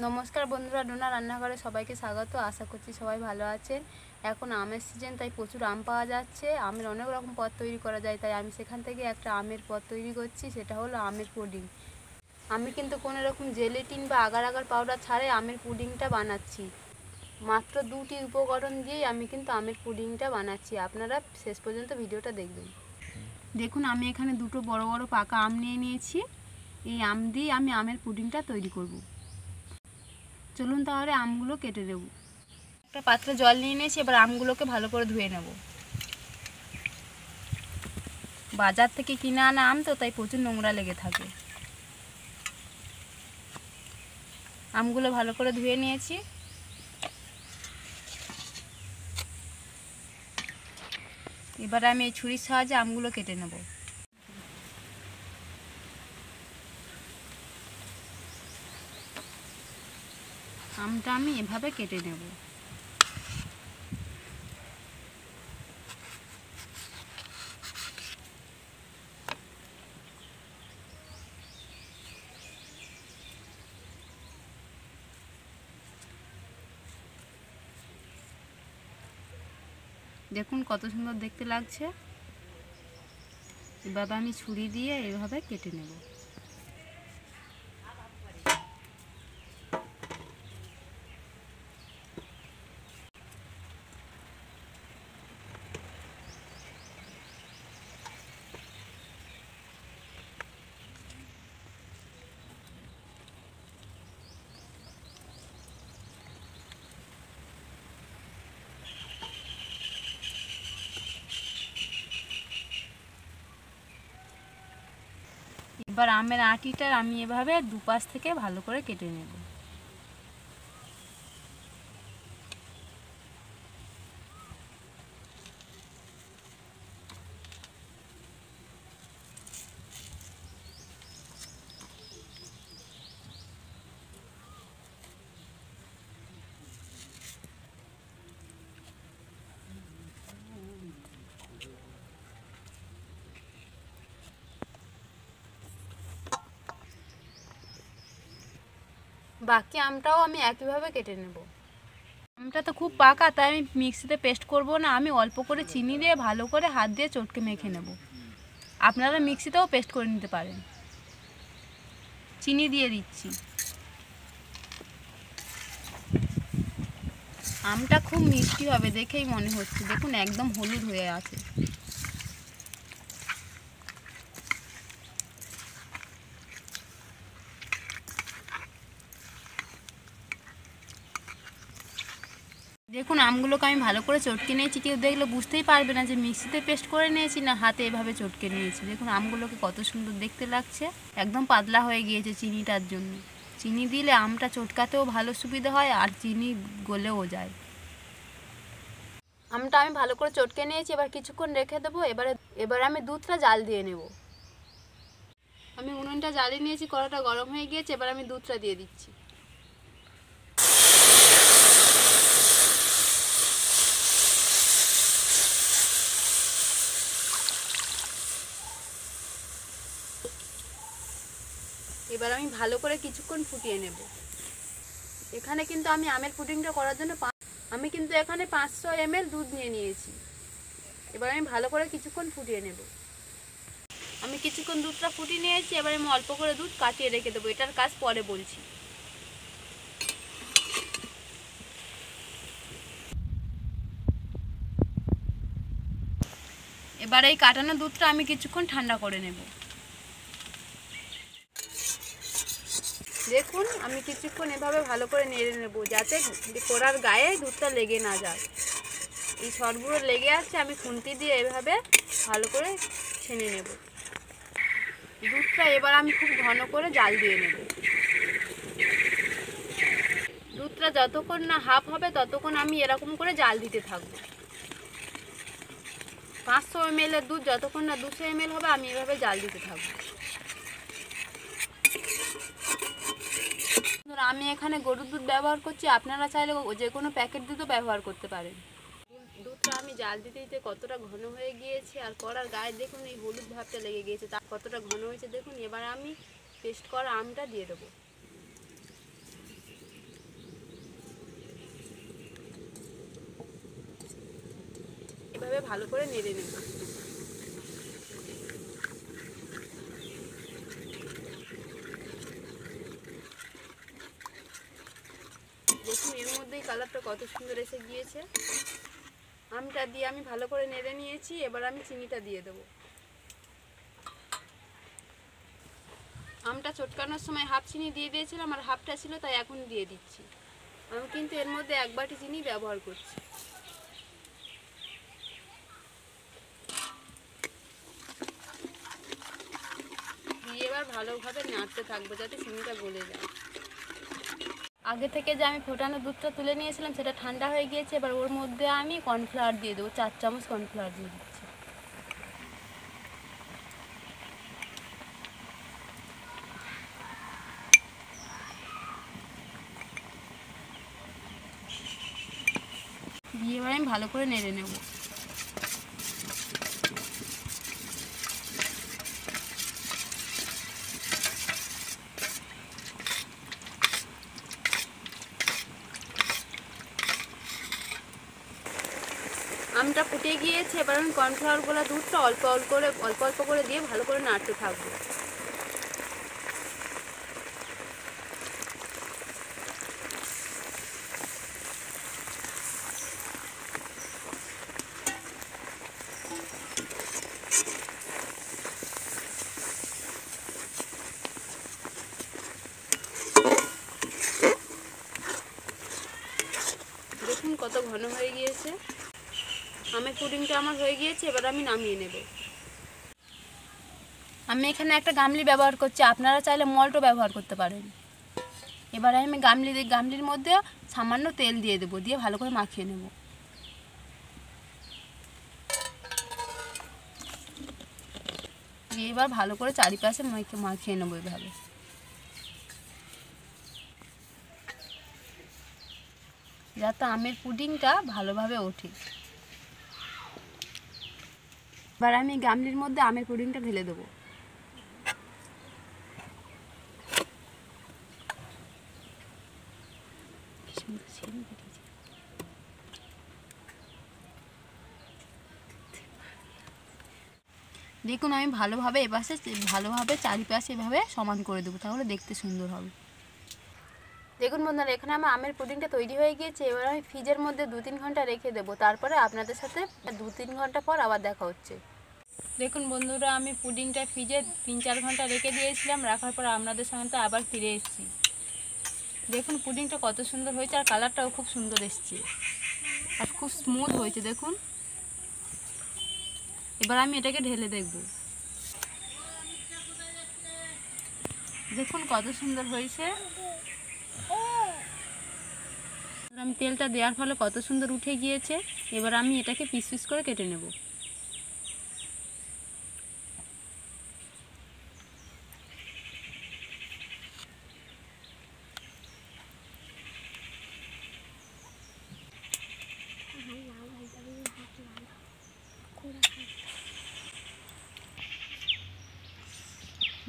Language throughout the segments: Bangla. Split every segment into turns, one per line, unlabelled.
নমস্কার বন্ধুরা, ডোনা রান্নাঘরে সবাইকে স্বাগত। আশা করছি সবাই ভালো আছেন। এখন আমের সিজন, তাই প্রচুর আম পাওয়া যাচ্ছে। আমের অনেক রকম পদ তৈরি করা যায়, তাই আমি সেখান থেকে একটা আমের পদ তৈরি করছি, সেটা হলো আমের পুডিং। আমি কিন্তু কোনো রকম জেলেটিন বা আগার আগার পাউডার ছাড়াই আমের পুডিংটা বানাচ্ছি। মাত্র 2টি উপকরণ দিয়েই আমি কিন্তু আমের পুডিংটা বানাচ্ছি। আপনারা শেষ পর্যন্ত ভিডিওটা দেখবেন। দেখুন, আমি এখানে দুটো বড় বড় পাকা আম নিয়ে নিয়েছি। এই আম দিয়ে আমি আমের পুডিংটা তৈরি করব। চলুন তাহলে আমগুলো কেটে দেব। একটা পাত্রে জল নিয়ে নিয়েছি, এবার আমগুলোকে ভালো করে ধুয়ে নেব। বাজার থেকে কিনে আনা আম তো, তাই প্রচুর নোংরা লেগে থাকে। আমগুলো ভালো করে ধুয়ে নিয়েছি। এবার আমি এই ছুরির সাহায্যে আমগুলো কেটে নেব। আমটা আমি এভাবে কেটে নেব। দেখুন কত সুন্দর দেখতে লাগছে। এভাবে আমি ছুরি দিয়ে এভাবে কেটে নেব। এবার আমের আটিটা আমি এভাবে দুপাশ থেকে ভালো করে কেটে নেব। বাকি আমটাও আমি একইভাবে কেটে নেব। আমটা তো খুব পাকা, তাই আমি মিক্সিতে পেস্ট করব না। আমি অল্প করে চিনি দিয়ে ভালো করে হাত দিয়ে চটকে মেখে নেব। আপনারা মিক্সিতেও পেস্ট করে নিতে পারেন। চিনি দিয়ে দিচ্ছি। আমটা খুব মিষ্টি হবে দেখেই মনে হচ্ছে। দেখুন একদম হলুদ হয়ে আছে। দেখুন আমগুলোকে আমি ভালো করে চটকে নিয়েছি। কেউ দেখলে বুঝতেই পারবে না যে মিক্সিতে পেস্ট করে নিয়েছি না হাতে এভাবে চটকে নিয়েছি। দেখুন আমগুলোকে কত সুন্দর দেখতে লাগছে। একদম পাতলা হয়ে গিয়েছে চিনিটার জন্য। চিনি দিলে আমটা চটকাতেও ভালো সুবিধা হয়, আর চিনি গলেও যায়। আমটা আমি ভালো করে চটকে নিয়েছি, এবার কিছুক্ষণ রেখে দেবো। এবার আমি দুধটা জাল দিয়ে নেব। আমি উনুনটা জ্বালিয়ে নিয়েছি, কড়াটা গরম হয়ে গিয়েছে। এবার আমি দুধটা দিয়ে দিচ্ছি। এবার আমি ভালো করে কিছুক্ষণ ফুটিয়ে নেব। এখানে কিন্তু আমি আমের পুডিংটা করার জন্য আমি কিন্তু এখানে 500 ml দুধ নিয়ে নিয়েছি। এবার আমি ভালো করে কিছুক্ষণ ফুটিয়ে নেব। আমি কিছুক্ষণ দুধটা ফুটিয়ে নিয়েছি। এবার আমি অল্প করে দুধ কাটিয়ে রেখে দেবো। এটার কাজ পরে বলছি। এবার এই কাটানো দুধটা আমি কিছুক্ষণ ঠান্ডা করে নেব। দেখুন আমি কিছুক্ষণ এভাবে ভালো করে নেড়ে নেব, যাতে কড়ার গায়ে দুধটা লেগে না যায়। এই সরগুলো লেগে আসছে, আমি খুন্তি দিয়ে এভাবে ভালো করে ছেনে নেব দুধটা। এবার আমি খুব ঘন করে জাল দিয়ে নেব। দুধটা যতক্ষণ না হাফ হবে ততক্ষণ আমি এরকম করে জাল দিতে থাকবো। 500 ml এর দুধ যতক্ষণ না 200 ml হবে আমি এভাবে জাল দিতে থাকবো। আমি এখানে গরুর দুধ ব্যবহার করছি, আপনারা চাইলে যে কোনো প্যাকেট দুধও ব্যবহার করতে পারেন। দুধটা আমি জাল দিতে দিতে কতটা ঘন হয়ে গিয়েছে, আর কড়ার গায়ে দেখুন এই হলুদ ভাবটা লেগে গিয়েছে, তা কতটা ঘন হয়েছে দেখুন। এবার আমি পেস্ট করা আমটা দিয়ে দেবো। ভালো করে নেড়ে নেব। দেখুন এর মধ্যেই কালারটা কত সুন্দর এসে গিয়েছে। আমটা দিয়ে আমি ভালো করে নেড়ে নিয়েছি, এবার আমি চিনিটা দিয়ে দেবো। আমটা চটকানোর সময় হাফ চিনি দিয়ে দিয়েছিলাম, আর হাফটা ছিল তাই এখন দিয়ে দিচ্ছি। আমি কিন্তু এর মধ্যে 1 বাটি চিনি ব্যবহার করছি। দিয়ে এবার ভালোভাবে নাড়তে থাকবো যাতে চিনিটা গলে যায়। আগে থেকে যে আমি ফোটানো দুধটা তুলে নিয়েছিলাম সেটা ঠান্ডা হয়ে গিয়েছে। এবার ওর মধ্যে আমি কর্নফ্লাওয়ার দিয়ে দেবো, 4 চামচ কর্নফ্লাওয়ার দিয়ে দিচ্ছি। দিয়ে এবার আমি ভালো করে নেড়ে নেব। আমটা ফুটে গিয়েছে, এবার আমি কর্নফ্লাওয়ার গোলা দুধটা অল্প অল্প করে দিয়ে ভালো করে নাড়তে থাকবো। দেখুন কত ঘন হয়ে গিয়েছে। আমের পুডিংটা আমার হয়ে গিয়েছে, এবার আমি নামিয়ে নেব। আমি এখানে একটা গামলি ব্যবহার করছি, আপনারা চাইলে মল্টও ব্যবহার করতে পারেন। এবার আমি গামলির মধ্যে সামান্য তেল দিয়ে দেবো, দিয়ে ভালো করে মাখিয়ে নেব। দিয়ে এবার ভালো করে চারিপাশে মাখিয়ে নেবো এভাবে। যাতে আমের পুডিংটা ভালোভাবে ওঠে। এবার আমি গামলির মধ্যে আমের পুডিংটা ঢেলে দেবো। দেখুন আমি ভালোভাবে চারিপাশে এভাবে সমান করে দেবো, তাহলে দেখতে সুন্দর হবে। দেখুন বন্ধুরা, এখানে আমার আমের পুডিংটা তৈরি হয়ে গিয়েছে। এবার আমি ফ্রিজের মধ্যে 2-3 ঘন্টা রেখে দেবো, তারপরে আপনাদের সাথে 2-3 ঘন্টা পর আবার দেখা হচ্ছে। দেখুন বন্ধুরা, আমি পুডিংটা ফ্রিজে 3-4 ঘন্টা রেখে দিয়েছিলাম, রাখার পর আপনাদের সামনে আবার ফিরে এসেছি। দেখুন পুডিংটা কত সুন্দর হয়েছে, আর কালারটাও খুব সুন্দর এসছে, আর খুব স্মুথ হয়েছে দেখুন। এবার আমি এটাকে ঢেলে দেখব। দেখুন কত সুন্দর হয়েছে। আমি তেলটা দেওয়ার ফলে কত সুন্দর উঠে গিয়েছে। এবার আমি এটাকে পিস পিস করে কেটে নেব।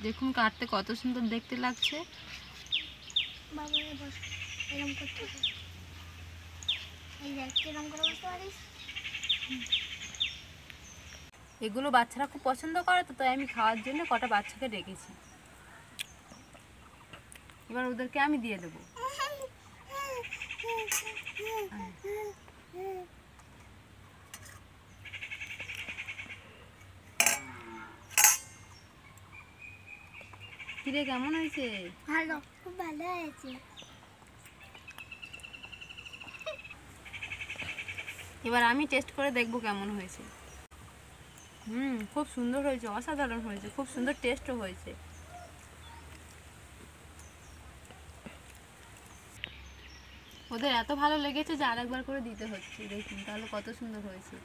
দেখুন কাটতে কত সুন্দর দেখতে লাগছে। এগুলো বাচ্চারা খুব পছন্দ করে, তো তাই আমি খাওয়ার জন্য কটা বাচ্চাকে ডেকেছি। এবার ওদেরকে আমি দিয়ে দেবো। কিরে কেমন হয়েছে?
ভালো, খুব ভালো হয়েছে।
এবার আমি টেস্ট করে দেখবো কেমন হয়েছে। খুব সুন্দর হয়েছে, অসাধারণ হয়েছে, খুব সুন্দর টেস্টও হয়েছে। ওদের এত ভালো লেগেছে যে আরেকবার করে দিতে হচ্ছে। দেখুন তাহলে কত সুন্দর হয়েছে।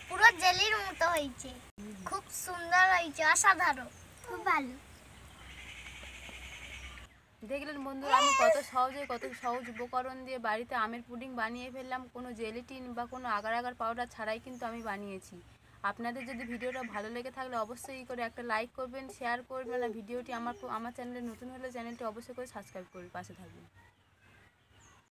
পুরো জেলির মতো হয়েছে, খুব সুন্দর হয়েছে, অসাধারণ, খুব ভালো।
দেখলেন বন্ধুরা, আমি কত সহজ উপকরণ দিয়ে বাড়িতে আমের পুডিং বানিয়ে ফেললাম। কোনো জেলেটিন বা কোনো আগার আগার পাউডার ছাড়াই কিন্তু আমি বানিয়েছি। আপনাদের যদি ভিডিওটা ভালো লেগে থাকলে অবশ্যই করে একটা লাইক করবেন, শেয়ার করবেন, আর ভিডিওটি আমার চ্যানেলে নতুন হলে চ্যানেলটি অবশ্যই করে সাবস্ক্রাইব করবেন, পাশে থাকবেন।